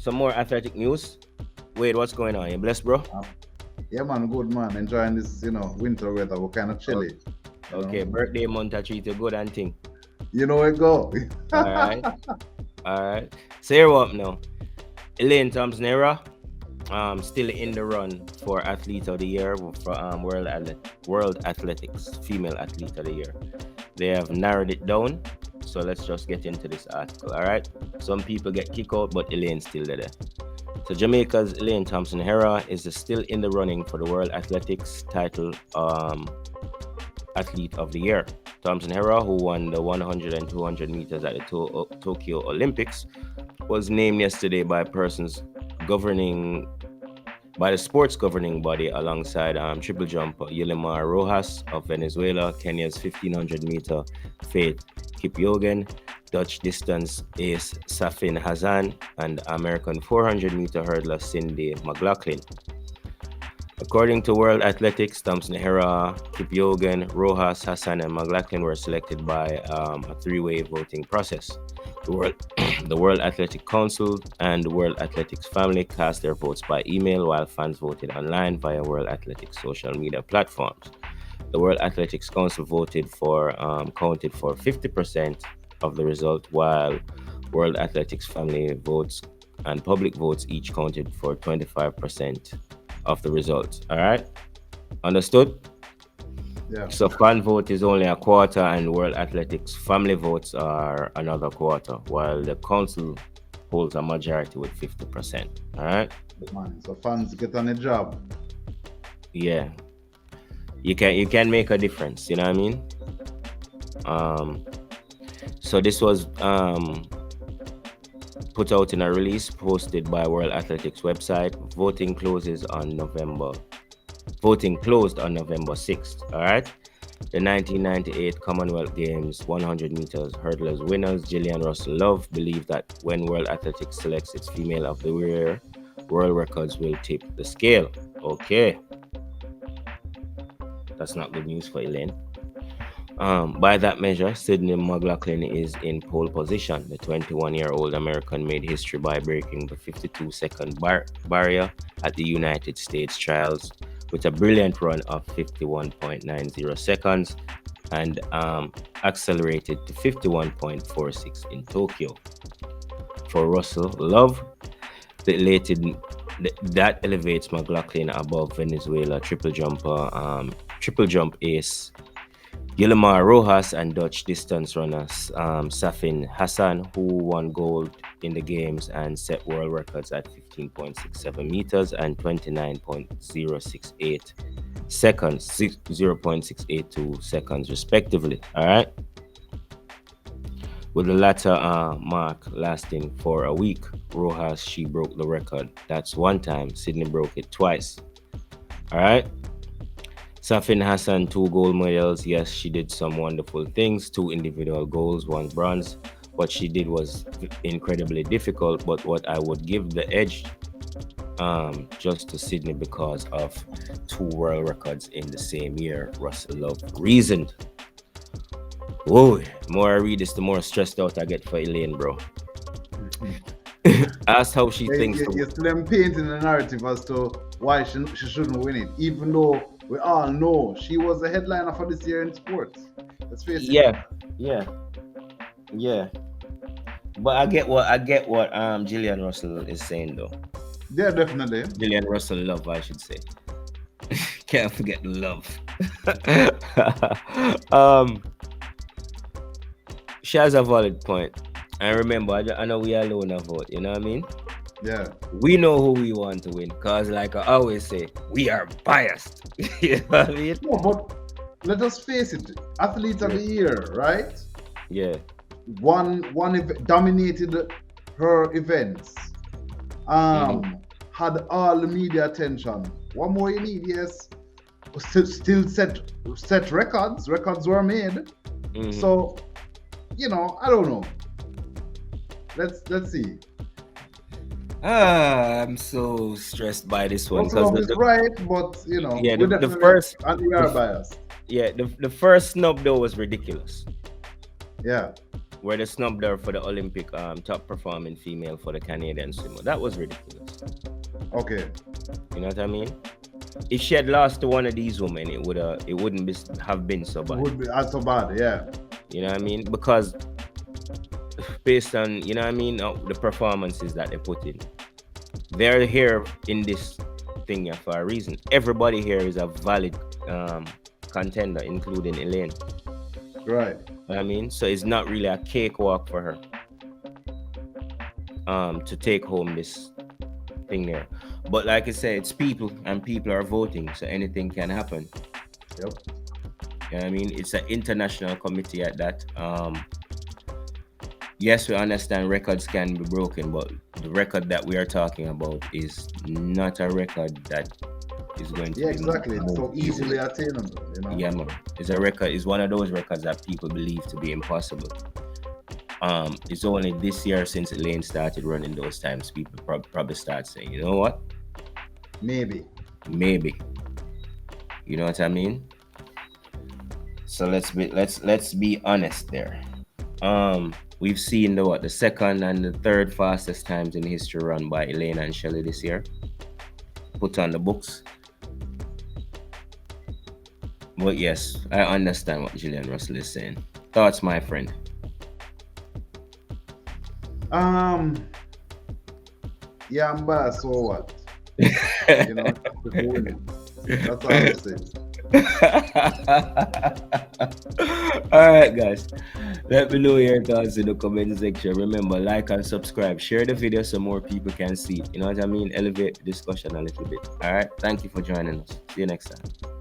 some more athletic news. Wait, what's going on? You blessed, bro? Yeah, man, good man. Enjoying this, winter weather. We're kind of O- chilly. You Okay, know, birthday month I treat you good and thing. you know it go. All right, all right. So here up now. Elaine Thompson-Herah, still in the run for Athlete of the Year for World Athletics Female Athlete of the Year. They have narrowed it down. So let's just get into this article. All right. Some people get kicked out, but Elaine's still there. So Jamaica's Elaine Thompson-Herah is still in the running for the World Athletics title, Athlete of the Year. Thompson-Herah, who won the 100 and 200 meters at the Tokyo Olympics, was named yesterday by the sports governing body alongside triple jumper Gillian Rojas of Venezuela, Kenya's 1500 meter Faith Kipchoge, Dutch distance ace Safin Hassan, and American 400 meter hurdler Cindy McLaughlin. According to World Athletics, Thompson-Herah, Kipchoge, Rojas, Hassan, and McLaughlin were selected by a three-way voting process. The World Athletic Council and the World Athletics family cast their votes by email, while fans voted online via World Athletics social media platforms. The World Athletics Council counted for 50% of the result, while World Athletics family votes and public votes each counted for 25% of the results. All right, understood? Yeah. So fan vote is only a quarter, and World Athletics family votes are another quarter, while the council holds a majority with 50%. All right. Man, so fans get on a job. Yeah, you can make a difference. You know what I mean? So this was put out in a release posted by World Athletics website. Voting closed on November 6th. All right. The 1998 Commonwealth Games 100 meters hurdlers winners Gillian Russel believe that when World Athletics selects its female of the year, world records will tip the scale. Okay. That's not good news for Elaine. By that measure, Sydney McLaughlin is in pole position. The 21-year-old American made history by breaking the 52-second barrier at the United States trials with a brilliant run of 51.90 seconds and accelerated to 51.46 in Tokyo. For Russell Love, that elevates McLaughlin above Venezuela triple jump ace Gillian Rojas and Dutch distance runner Safin Hassan, who won gold in the games and set world records at 15.67 meters and 29.068 seconds, 0.682 seconds respectively. All right. With the latter mark lasting for a week, Rojas, she broke the record. That's one time. Sydney broke it twice. All right. Safin Hassan, 2 gold medals. Yes, she did some wonderful things. 2 individual golds, 1 bronze. What she did was incredibly difficult, but what I would give the edge just to Sydney because of 2 world records in the same year. Russell Love reasoned. Whoa, the more I read this, the more stressed out I get for Elaine, bro. Ask how she thinks. You're still painting the narrative as to why she shouldn't win it, even though we all know she was the headliner for this year in sports. Let's face it. Yeah. But I get what Gillian Russell is saying though. Yeah, definitely. Gillian Russel Love, I should say. Can't forget the love. She has a valid point. And remember, I know we alone a vote, you know what I mean? Yeah. We know who we want to win, because like I always say, we are biased. You know what I mean? No, but let us face it, Athlete of the Year, right? Yeah. One dominated her events. Had all the media attention. What more you need? Yes. Still set records. Records were made. So, I don't know. Let's see. I'm so stressed by this one because it's right, but yeah, the first and we are biased. Yeah, the first snub though was ridiculous. Yeah. where they snubbed her for the Olympic top performing female for the Canadian swimmer. That was ridiculous. Okay. You know what I mean? If she had lost to one of these women, it wouldn't have been so It bad. would be so bad, yeah. You know what I mean? Because based on, you know what I mean, the performances that they put in, they're here in this thing here for a reason. Everybody here is a valid contender, including Elaine. Right. You know I mean, so it's not really a cakewalk for her to take home this thing there. But like I said, it's people, and people are voting, so anything can happen. Yep. You know what I mean? It's an international committee at that. Yes, we understand records can be broken, but the record that we are talking about is not a record that is going to be exactly. It's so easily attainable, you know? Yeah, man. It's one of those records that people believe to be impossible. It's only this year since Elaine started running those times, people probably start saying, you know what? Maybe. You know what I mean? So let's be honest there. We've seen the second and the third fastest times in history run by Elaine and Shelley this year, put on the books. But yes, I understand what Gillian Russel is saying. Thoughts, my friend? Yeah, I'm bad, so what? You know, that's all I say. Alright guys, let me know your thoughts in the comment section. Remember, like and subscribe, share the video so more people can see it. You know what I mean? Elevate the discussion a little bit. Alright, thank you for joining us. See you next time.